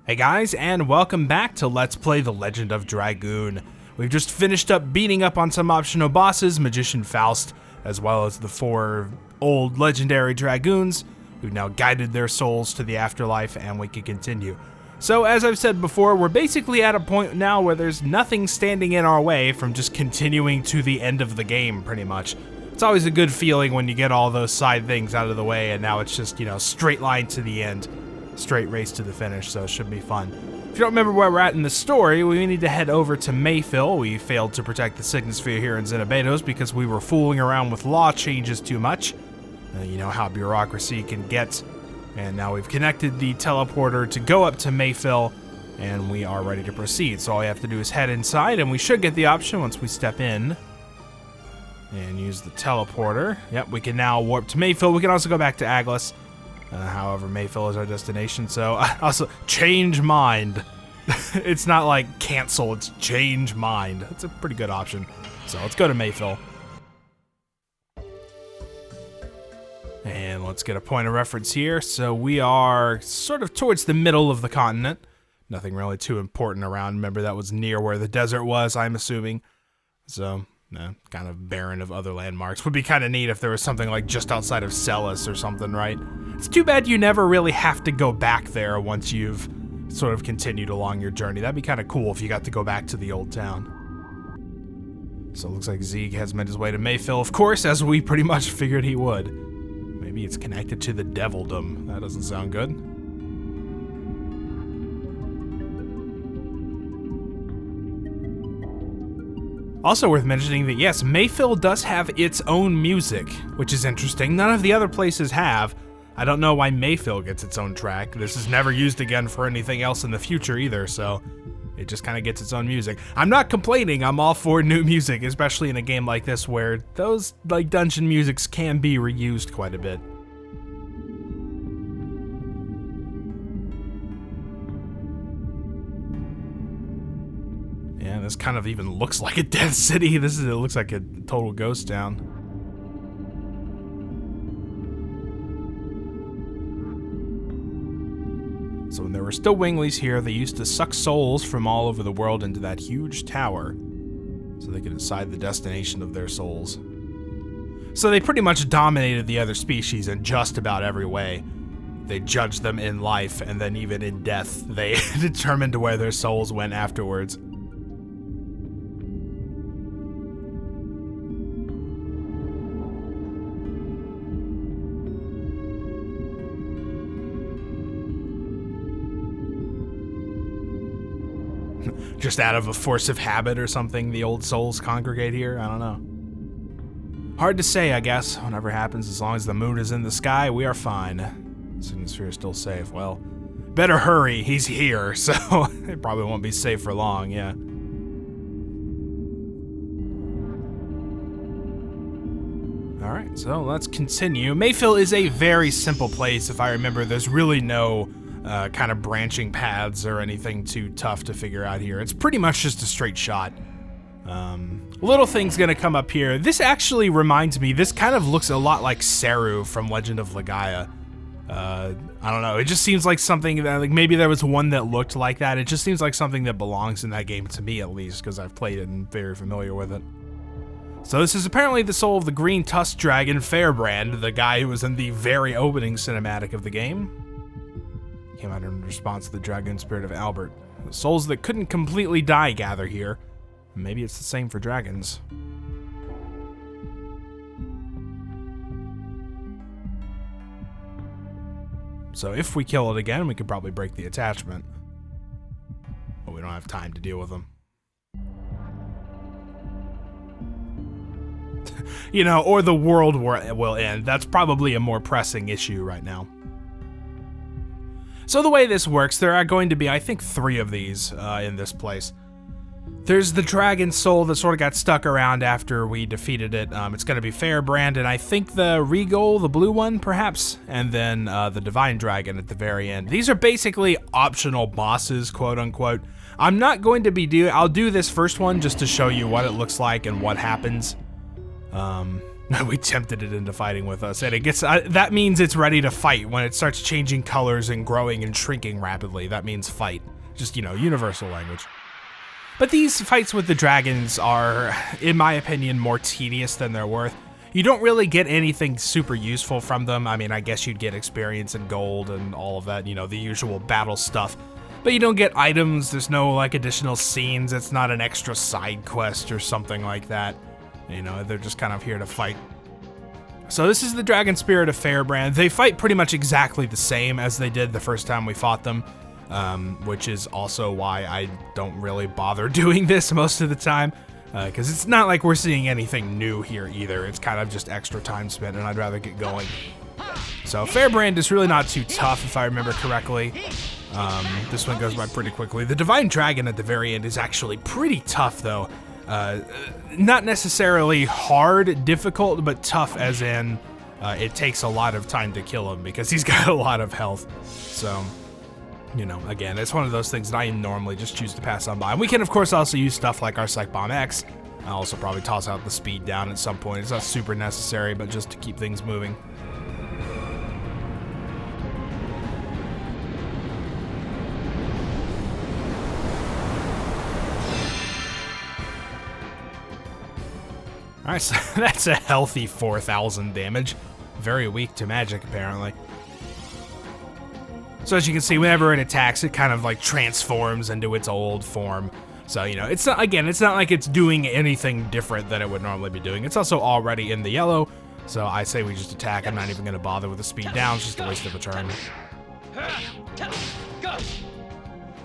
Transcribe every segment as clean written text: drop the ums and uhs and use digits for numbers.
Hey guys, and welcome back to Let's Play The Legend of Dragoon. We've just finished up beating up on some optional bosses, Magician Faust, as well as the 4 old legendary Dragoons. We've now guided their souls to the afterlife, and we can continue. So, as I've said before, we're basically at a point now where there's nothing standing in our way from just continuing to the end of the game, pretty much. It's always a good feeling when you get all those side things out of the way, and now it's just, straight line to the end. Straight race to the finish, so it should be fun. If you don't remember where we're at in the story, we need to head over to Mayfill. We failed to protect the Signet Sphere here in Xenobatos because we were fooling around with law changes too much. You know how bureaucracy can get. And now we've connected the teleporter to go up to Mayfill, and we are ready to proceed. So all we have to do is head inside, and we should get the option once we step in and use the teleporter. Yep, we can now warp to Mayfill. We can also go back to Aglis. However, Mayfill is our destination, so also change mind. It's not like cancel, it's change mind. That's a pretty good option. So let's go to Mayfill. And let's get a point of reference here. So we are sort of towards the middle of the continent. Nothing really too important around. Remember, that was near where the desert was, I'm assuming. So, kind of barren of other landmarks. Would be kind of neat if there was something like just outside of Celis or something, right? It's too bad you never really have to go back there once you've sort of continued along your journey. That'd be kind of cool if you got to go back to the old town. So it looks like Zieg has made his way to Mayfill, of course, as we pretty much figured he would. Maybe it's connected to the Devildom. That doesn't sound good. Also worth mentioning that yes, Mayfill does have its own music, which is interesting. None of the other places have. I don't know why Mayfill gets its own track. This is never used again for anything else in the future either, so it just kind of gets its own music. I'm not complaining, I'm all for new music, especially in a game like this where those like dungeon musics can be reused quite a bit. Yeah, this kind of even looks like a dead city. It looks like a total ghost town. So when there were still Winglies here, they used to suck souls from all over the world into that huge tower so they could decide the destination of their souls. So they pretty much dominated the other species in just about every way. They judged them in life, and then even in death, they determined where their souls went afterwards. Just out of a force of habit or something, the old souls congregate here? I don't know. Hard to say, I guess. Whatever happens, as long as the moon is in the sky, we are fine. Signet Sphere is still safe. Well, better hurry. He's here, so it probably won't be safe for long, yeah. Alright, so let's continue. Mayfill is a very simple place. If I remember, there's really no kind of branching paths or anything too tough to figure out here. It's pretty much just a straight shot. Little thing's gonna come up here. This actually reminds me, this kind of looks a lot like Seru from Legend of Legaia. I don't know, it just seems like something that, like, maybe there was one that looked like that. It just seems like something that belongs in that game, to me at least, because I've played it and very familiar with it. So this is apparently the soul of the green tusk dragon Fairbrand, the guy who was in the very opening cinematic of the game. Came out in response to the Dragoon spirit of Albert. The souls that couldn't completely die gather here. Maybe it's the same for dragons. So if we kill it again, we could probably break the attachment. But we don't have time to deal with them. Or the world will end. That's probably a more pressing issue right now. So the way this works, there are going to be, I think, 3 of these in this place. There's the dragon soul that sort of got stuck around after we defeated it. It's going to be Fairbrand, and I think the Regal, the blue one, perhaps, and then the Divine Dragon at the very end. These are basically optional bosses, quote-unquote. I'm not going to be I'll do this first one just to show you what it looks like and what happens. We tempted it into fighting with us, and it gets that means it's ready to fight when it starts changing colors and growing and shrinking rapidly. That means fight. Just, universal language. But these fights with the dragons are, in my opinion, more tedious than they're worth. You don't really get anything super useful from them. I mean, I guess you'd get experience and gold and all of that, the usual battle stuff. But you don't get items, there's no additional scenes, it's not an extra side quest or something like that. They're just kind of here to fight. So this is the Dragon Spirit of Fairbrand. They fight pretty much exactly the same as they did the first time we fought them, which is also why I don't really bother doing this most of the time, because it's not like we're seeing anything new here either. It's kind of just extra time spent, and I'd rather get going. So Fairbrand is really not too tough, if I remember correctly. This one goes by pretty quickly. The Divine Dragon at the very end is actually pretty tough, though. Not necessarily hard, difficult, but tough as in it takes a lot of time to kill him because he's got a lot of health. So, again, it's one of those things that I normally just choose to pass on by. And we can, of course, also use stuff like our Psych Bomb X. I'll also probably toss out the speed down at some point. It's not super necessary, but just to keep things moving. Alright, so that's a healthy 4,000 damage. Very weak to magic, apparently. So as you can see, whenever it attacks, it kind of transforms into its old form. So, it's not, again, it's not like it's doing anything different than it would normally be doing. It's also already in the yellow, so I say we just attack. I'm not even going to bother with the speed down, it's just a waste of a turn.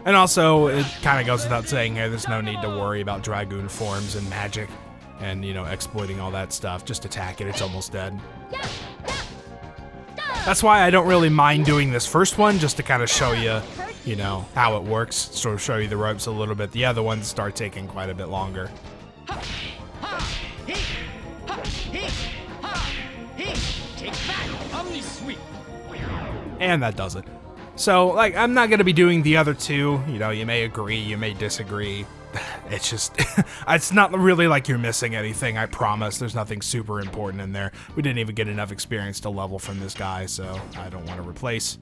And also, it kind of goes without saying here, there's no need to worry about Dragoon forms and magic. And, exploiting all that stuff. Just attack it, it's almost dead. That's why I don't really mind doing this first one, just to kind of show you, how it works. Sort of show you the ropes a little bit. The other ones start taking quite a bit longer. And that does it. So, I'm not going to be doing the other two. You may agree, you may disagree. It's just, it's not really like you're missing anything, I promise. There's nothing super important in there. We didn't even get enough experience to level from this guy, so I don't want to replace.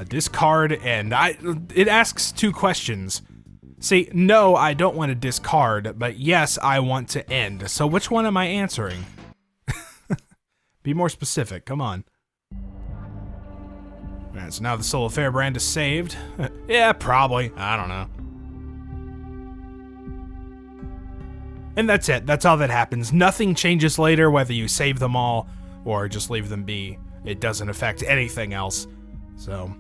Discard, and it asks two questions. See, no, I don't want to discard, but yes, I want to end. So which one am I answering? Be more specific, come on. Alright, so now the Soul of Fairbrand is saved. Yeah, probably, I don't know. And that's it, that's all that happens. Nothing changes later, whether you save them all or just leave them be. It doesn't affect anything else. So,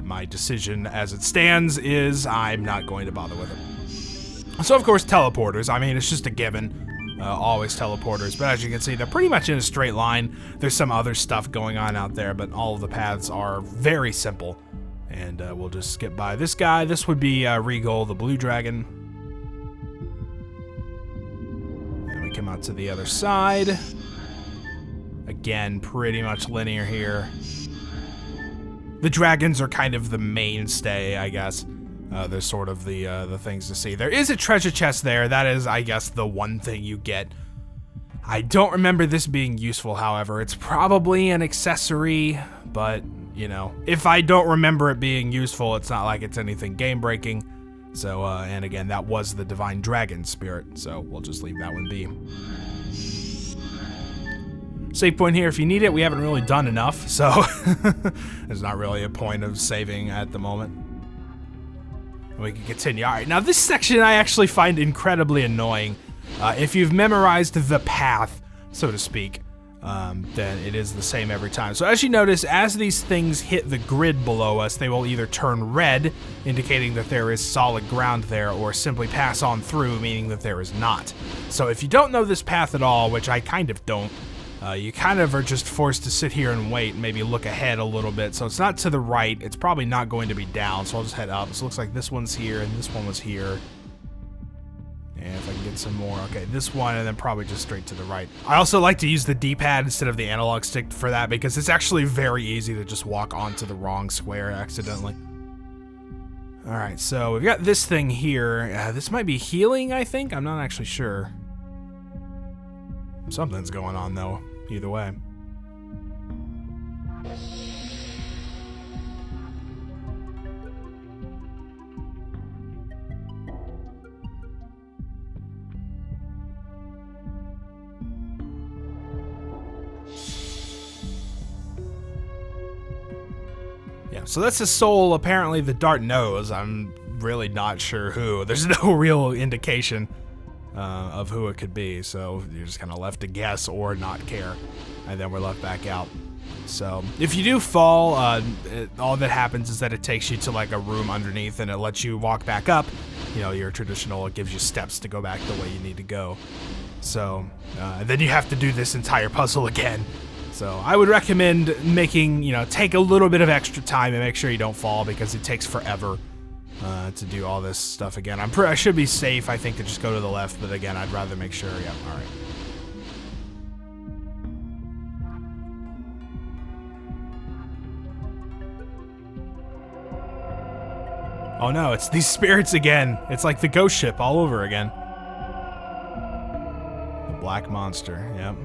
my decision as it stands is I'm not going to bother with it. So of course, teleporters, I mean, it's just a given. Always teleporters, but as you can see, they're pretty much in a straight line. There's some other stuff going on out there, but all of the paths are very simple. And we'll just skip by this guy. This would be Regal, the blue dragon. Come out to the other side. Again, pretty much linear here. The dragons are kind of the mainstay, I guess. They're sort of the things to see. There is a treasure chest there. That is, I guess, the one thing you get. I don't remember this being useful, however. It's probably an accessory, but, if I don't remember it being useful, it's not like it's anything game-breaking. So, and again, that was the Divine Dragon Spirit, so we'll just leave that one be. Save point here if you need it. We haven't really done enough, so there's not really a point of saving at the moment. We can continue. All right, now this section I actually find incredibly annoying. If you've memorized the path, so to speak, then it is the same every time. So as you notice, as these things hit the grid below us, they will either turn red, indicating that there is solid ground there, or simply pass on through, meaning that there is not. So if you don't know this path at all, which I kind of don't, you kind of are just forced to sit here and wait and maybe look ahead a little bit. So it's not to the right, it's probably not going to be down, so I'll just head up. So it looks like this one's here and this one was here. And if I can get some more, okay, this one, and then probably just straight to the right. I also like to use the D-pad instead of the analog stick for that because it's actually very easy to just walk onto the wrong square accidentally. All right, so we've got this thing here. This might be healing, I think. I'm not actually sure. Something's going on, though, either way. Yeah, so that's a soul apparently the dart knows. I'm really not sure who. There's no real indication of who it could be, so you're just kind of left to guess or not care, and then we're left back out. So if you do fall, all that happens is that it takes you to like a room underneath, and it lets you walk back up. You know, your traditional, it gives you steps to go back the way you need to go. So then you have to do this entire puzzle again. So I would recommend making, take a little bit of extra time and make sure you don't fall, because it takes forever to do all this stuff again. I should be safe, I think, to just go to the left, but again, I'd rather make sure. Yeah, all right. Oh no, it's these spirits again. It's like the ghost ship all over again. The black monster, yep.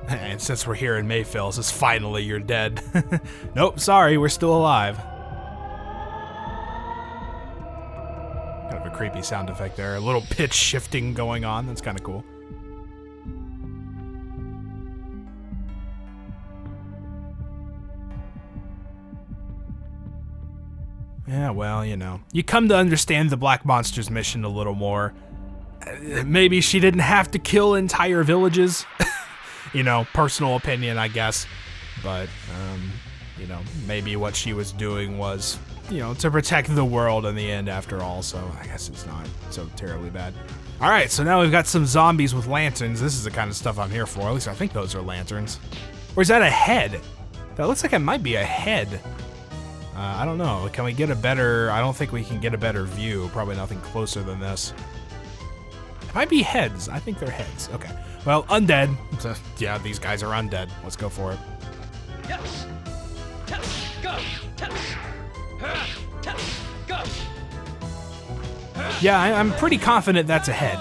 And since we're here in Mayfill, it says finally you're dead. Nope, sorry, we're still alive. Kind of a creepy sound effect there. A little pitch shifting going on. That's kind of cool. Yeah, well, you come to understand the Black Monster's mission a little more. Maybe she didn't have to kill entire villages. Personal opinion, I guess. But, maybe what she was doing was, to protect the world in the end after all. So I guess it's not so terribly bad. All right, so now we've got some zombies with lanterns. This is the kind of stuff I'm here for. At least I think those are lanterns. Or is that a head? That looks like it might be a head. I don't know. Can we get a better... I don't think we can get a better view. Probably nothing closer than this. It might be heads. I think they're heads. Okay. Well, undead. So, yeah, these guys are undead. Let's go for it. Yeah, I'm pretty confident that's a head.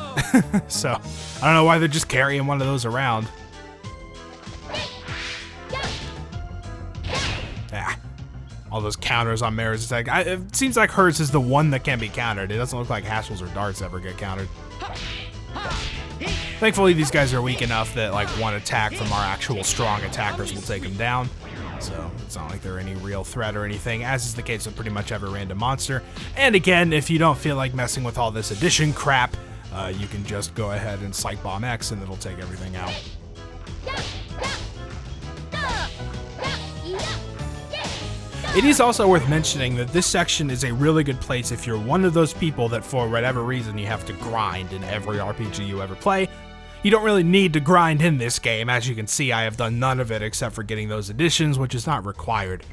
So, I don't know why they're just carrying one of those around. Yeah. All those counters on Mara's attack. It seems like hers is the one that can be countered. It doesn't look like Haschel's or Dart's ever get countered. Thankfully, these guys are weak enough that like one attack from our actual strong attackers will take them down. So it's not like they're any real threat or anything, as is the case with pretty much every random monster. And again, if you don't feel like messing with all this addition crap, you can just go ahead and Psych Bomb X and it'll take everything out. It is also worth mentioning that this section is a really good place if you're one of those people that for whatever reason you have to grind in every RPG you ever play. You don't really need to grind in this game. As you can see, I have done none of it except for getting those additions, which is not required.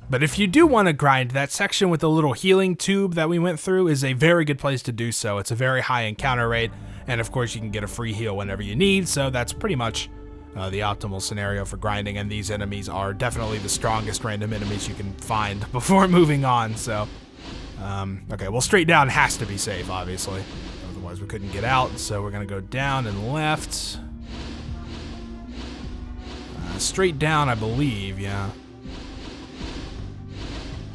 But if you do want to grind, that section with the little healing tube that we went through is a very good place to do so. It's a very high encounter rate, and of course you can get a free heal whenever you need, so that's pretty much the optimal scenario for grinding, and these enemies are definitely the strongest random enemies you can find before moving on, so... okay, well, straight down has to be safe, obviously. Otherwise we couldn't get out, so we're gonna go down and left. Straight down, I believe, yeah.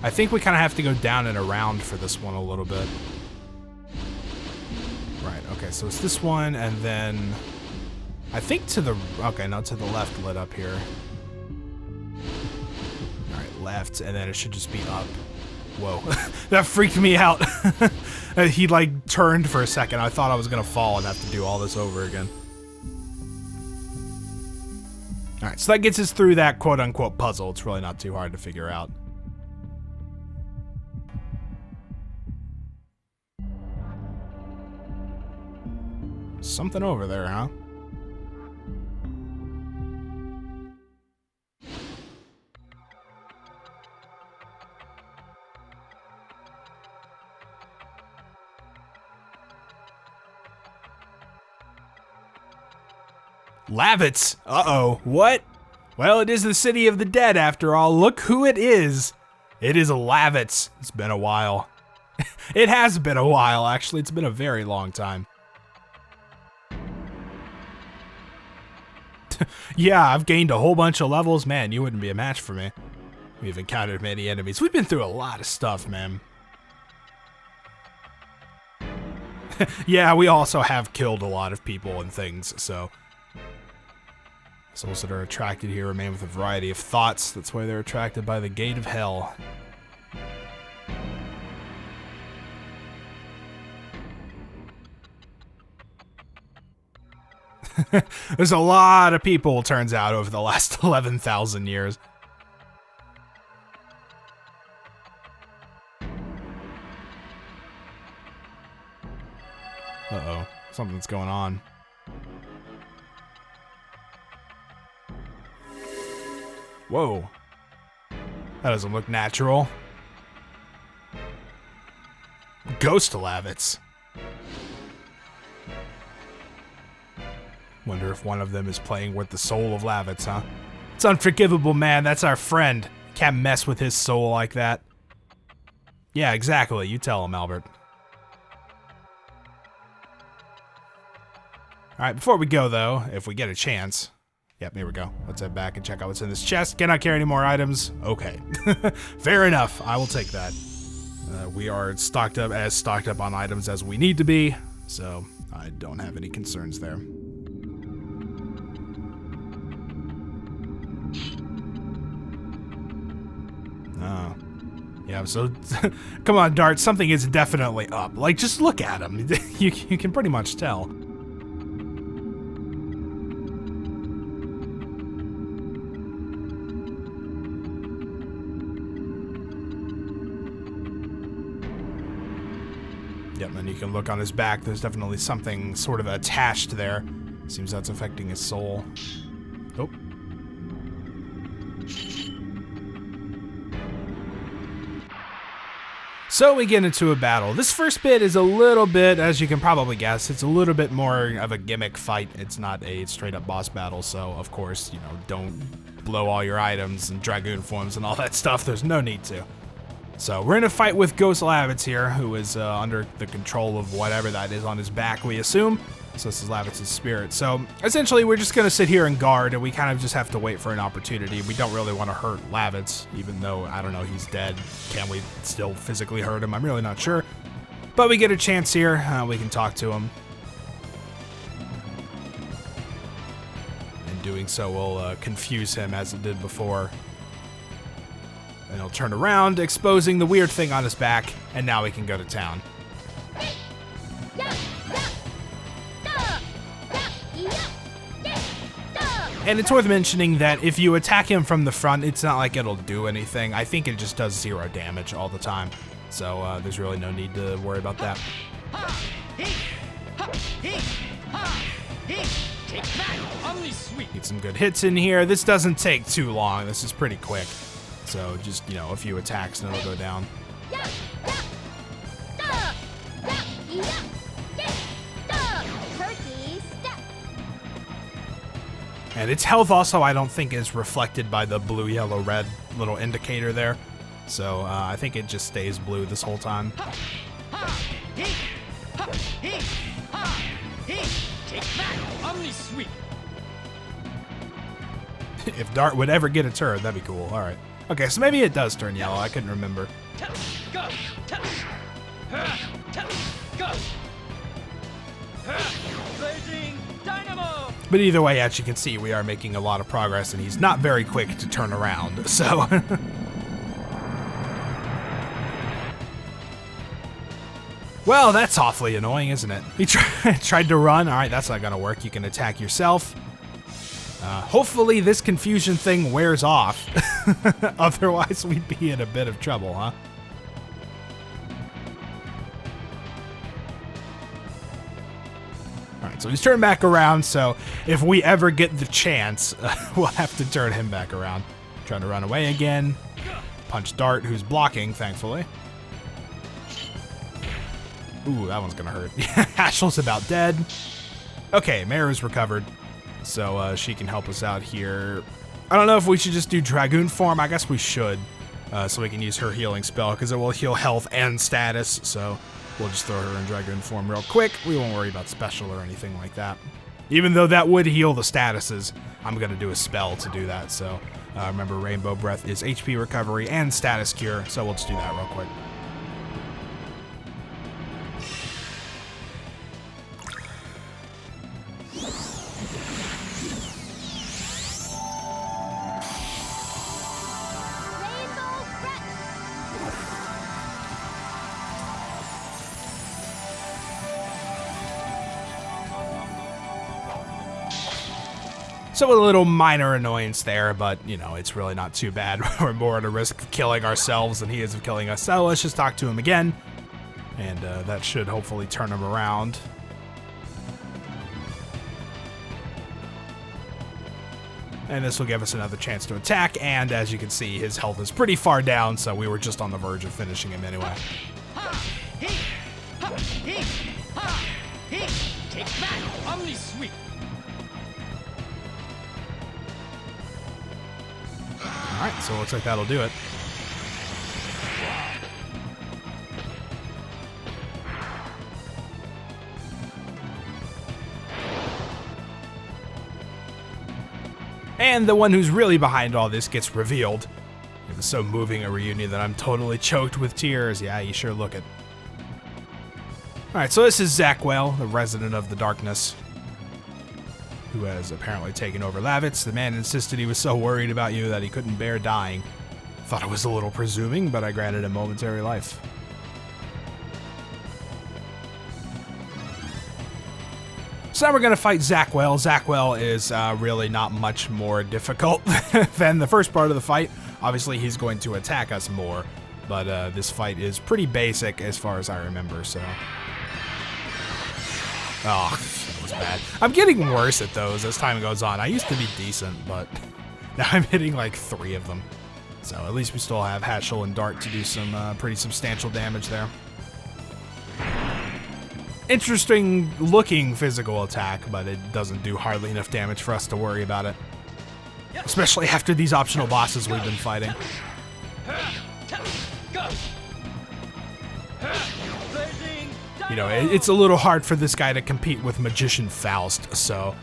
I think we kind of have to go down and around for this one a little bit. Right, okay, so it's this one, and then... I think to the... Okay, no, to the left lit up here. Alright, left, and then it should just be up. Whoa, that freaked me out. He, like, turned for a second. I thought I was gonna fall and have to do all this over again. Alright, so that gets us through that quote-unquote puzzle. It's really not too hard to figure out. Something over there, huh? Labatts! Uh-oh, what? Well, it is the city of the dead after all. Look who it is. It is Labatts. It's been a while. It has been a while, actually. It's been a very long time. Yeah, I've gained a whole bunch of levels. Man, you wouldn't be a match for me. We've encountered many enemies. We've been through a lot of stuff, man. Yeah, we also have killed a lot of people and things, so. Souls that are attracted here remain with a variety of thoughts. That's why they're attracted by the gate of hell. There's a lot of people, turns out, over the last 11,000 years. Uh-oh, something's going on. Whoa. That doesn't look natural. Ghost Labatts. Wonder if one of them is playing with the soul of Labatts, huh? It's unforgivable, man. That's our friend. Can't mess with his soul like that. Yeah, exactly. You tell him, Albert. Alright, before we go, though, if we get a chance... Yep, here we go. Let's head back and check out what's in this chest. Cannot carry any more items. Okay. Fair enough. I will take that. We are stocked up on items as we need to be, so I don't have any concerns there. Yeah, so come on, Dart, something is definitely up. Like, just look at him. You can pretty much tell. Yep, and you can look on his back. There's definitely something sort of attached there. Seems that's affecting his soul. Oh. So we get into a battle. This first bit is a little bit, as you can probably guess, it's a little bit more of a gimmick fight. It's not a straight up boss battle, so of course, you know, don't blow all your items and Dragoon forms and all that stuff. There's no need to. So we're in a fight with Ghost Labatts here, who is under the control of whatever that is on his back, we assume. So this is Labatts' spirit. So essentially we're just gonna sit here and guard, and we kind of just have to wait for an opportunity. We don't really want to hurt Labatts, even though, I don't know, he's dead. Can we still physically hurt him? I'm really not sure. But we get a chance here. We can talk to him. And doing so will confuse him as it did before. And he'll turn around, exposing the weird thing on his back, and now we can go to town. And it's worth mentioning that if you attack him from the front, it's not like it'll do anything. I think it just does 0 damage all the time. So there's really no need to worry about that. Get some good hits in here. This doesn't take too long. This is pretty quick. So just, you know, a few attacks and it'll go down. And its health also, I don't think, is reflected by the blue, yellow, red little indicator there. So I think it just stays blue this whole time. If Dart would ever get a turn, that'd be cool. All right. Okay, so maybe it does turn yellow. I couldn't remember. But either way, as you can see, we are making a lot of progress, and he's not very quick to turn around, so... Well, that's awfully annoying, isn't it? He tried to run. All right, that's not gonna work. You can attack yourself. Hopefully this confusion thing wears off. Otherwise, we'd be in a bit of trouble, huh? Alright, so he's turned back around, so if we ever get the chance, we'll have to turn him back around. Trying to run away again. Punch Dart, who's blocking, thankfully. Ooh, that one's gonna hurt. Ashel's about dead. Okay, Maru's recovered, so she can help us out here. I don't know if we should just do Dragoon form. I guess we should, so we can use her healing spell, because it will heal health and status, so... We'll just throw her in Dragoon form real quick. We won't worry about special or anything like that. Even though that would heal the statuses. I'm going to do a spell to do that. So remember, Rainbow Breath is HP recovery and status cure, so we'll just do that real quick. So a little minor annoyance there, but, you know, it's really not too bad. We're more at a risk of killing ourselves than he is of killing us. So let's just talk to him again, and that should hopefully turn him around. And this will give us another chance to attack, and as you can see, his health is pretty far down, so we were just on the verge of finishing him anyway. Take that, Omni Sweep. Alright, so it looks like that'll do it. And the one who's really behind all this gets revealed. It was so moving a reunion that I'm totally choked with tears. Yeah, you sure look it. Alright, so this is Zakwell, the resident of the darkness, who has apparently taken over Labatts. The man insisted he was so worried about you that he couldn't bear dying. Thought it was a little presuming, but I granted him momentary life. So now we're going to fight Zakwell. Zakwell is really not much more difficult than the first part of the fight. Obviously, he's going to attack us more, but this fight is pretty basic as far as I remember, so... Oh, that was bad. I'm getting worse at those as time goes on. I used to be decent, but now I'm hitting like 3 of them. So at least we still have Hatchel and Dart to do some pretty substantial damage there. Interesting looking physical attack, but it doesn't do hardly enough damage for us to worry about it. Especially after these optional bosses we've been fighting. You know, it's a little hard for this guy to compete with Magician Faust, so...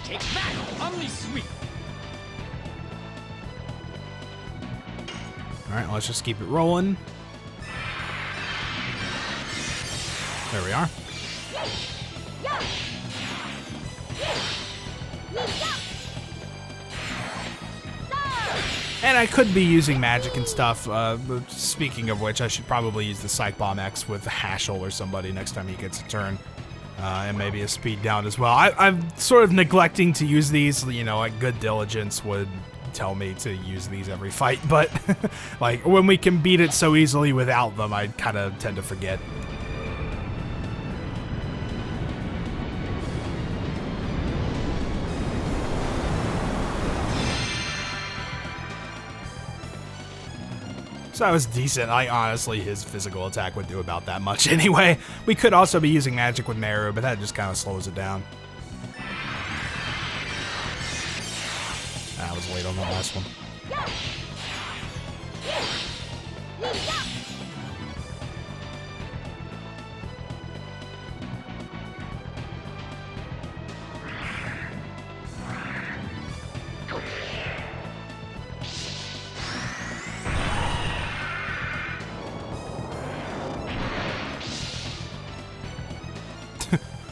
Take that, Omni Sweep. Alright, let's just keep it rolling. There we are. And I could be using magic and stuff. Speaking of which, I should probably use the Psych Bomb X with Hatchel or somebody next time he gets a turn. And maybe a speed down as well. I'm sort of neglecting to use these, you know, like good diligence would tell me to use these every fight, but like when we can beat it so easily without them, I kind of tend to forget. So that was decent. Honestly, his physical attack would do about that much anyway. We could also be using magic with Meru, but that just kind of slows it down. I was late on the last one.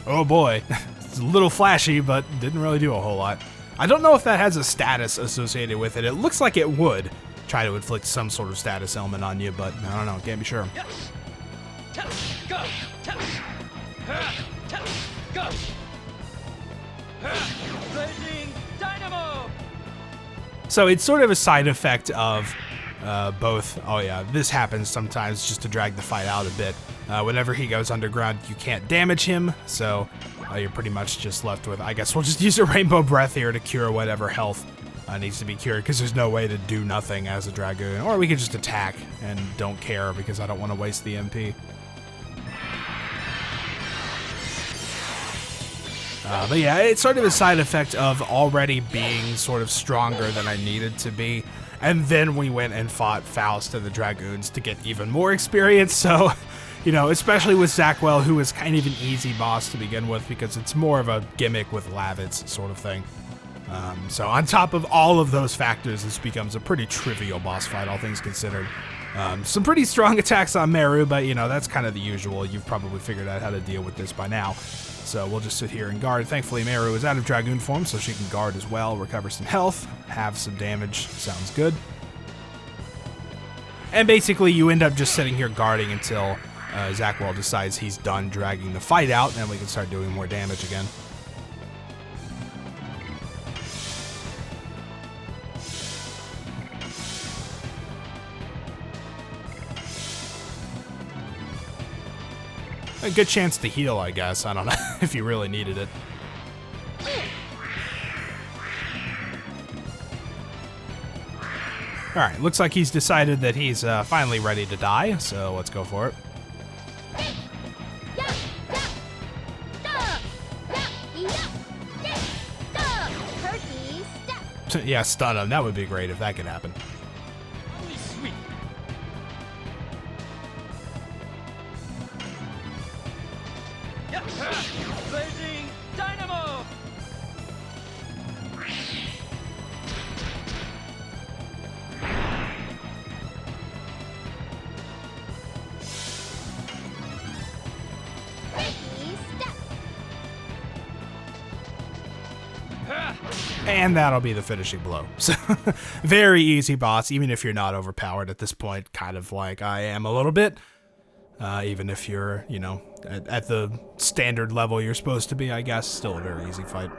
Oh boy, it's a little flashy, but didn't really do a whole lot. I don't know if that has a status associated with it. It looks like it would try to inflict some sort of status element on you, but I don't know, can't be sure. So it's sort of a side effect of both. Oh yeah, this happens sometimes just to drag the fight out a bit. Whenever he goes underground, you can't damage him, so you're pretty much just left with, I guess we'll just use a Rainbow Breath here to cure whatever health needs to be cured, because there's no way to do nothing as a Dragoon. Or we could just attack and don't care, because I don't want to waste the MP. But yeah, it's sort of a side effect of already being sort of stronger than I needed to be. And then we went and fought Faust and the Dragoons to get even more experience, so You know, especially with Zackwell, who is kind of an easy boss to begin with because it's more of a gimmick with Labatts sort of thing. So on top of all of those factors, this becomes a pretty trivial boss fight, all things considered. Some pretty strong attacks on Meru, but you know, that's kind of the usual. You've probably figured out how to deal with this by now. So we'll just sit here and guard. Thankfully, Meru is out of Dragoon form, so she can guard as well, recover some health, have some damage. Sounds good. And basically, you end up just sitting here guarding until Zackwell decides he's done dragging the fight out, and we can start doing more damage again. A good chance to heal, I guess. I don't know if you really needed it. Alright, looks like he's decided that he's finally ready to die, so let's go for it. Yeah, stun him. That would be great if that could happen. Only sweet. Blazing Dynamo! And that'll be the finishing blow. So, very easy boss, even if you're not overpowered at this point, kind of like I am a little bit. Even if you're, you know, at the standard level you're supposed to be, I guess, still a very easy fight.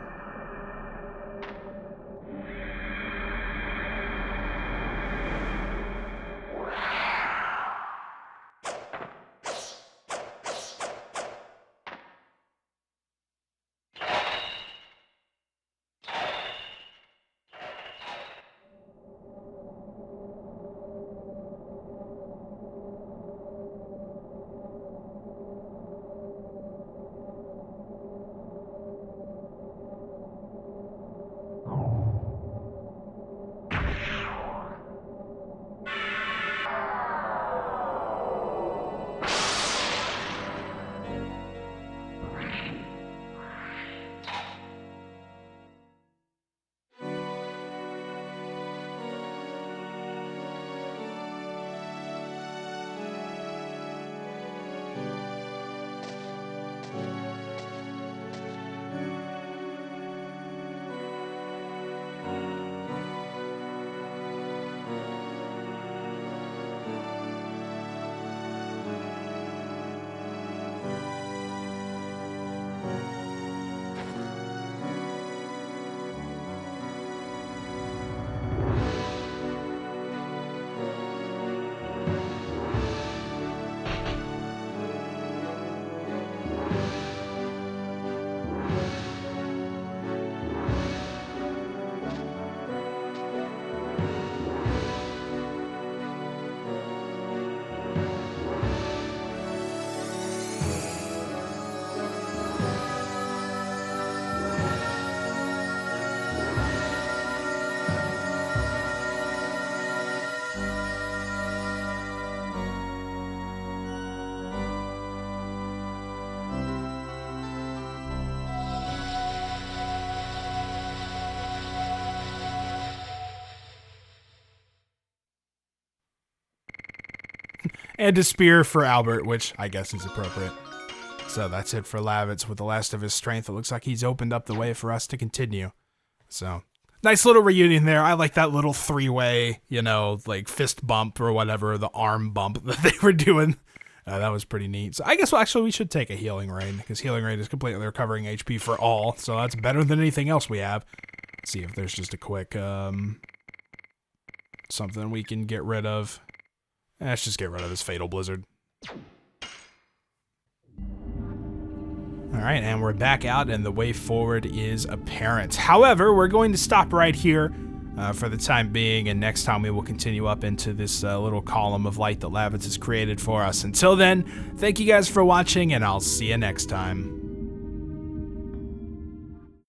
And a spear for Albert, which I guess is appropriate. So that's it for Labatts with the last of his strength. It looks like he's opened up the way for us to continue. So, nice little reunion there. I like that little three-way, you know, like fist bump or whatever, the arm bump that they were doing. That was pretty neat. So I guess, well, actually, we should take a healing raid, because healing raid is completely recovering HP for all, so that's better than anything else we have. Let's see if there's just a quick, something we can get rid of. Let's just get rid of this Fatal Blizzard. Alright, and we're back out, and the way forward is apparent. However, we're going to stop right here for the time being, and next time we will continue up into this little column of light that Labatts has created for us. Until then, thank you guys for watching, and I'll see you next time.